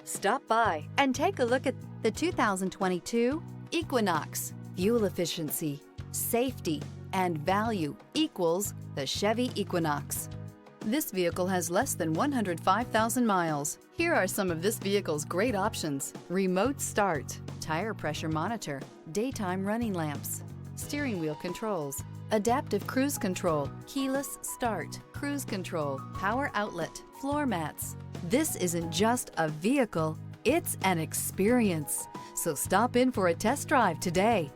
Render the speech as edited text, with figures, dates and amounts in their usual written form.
Stop by and take a look at the 2022 Equinox. Fuel efficiency, safety, and value equals the Chevy Equinox. This vehicle has less than 105,000 miles. Here are some of this vehicle's great options: remote start, tire pressure monitor, daytime running lamps, steering wheel controls, adaptive cruise control, keyless start, cruise control, power outlet, floor mats. This isn't just a vehicle, it's an experience. So stop in for a test drive today.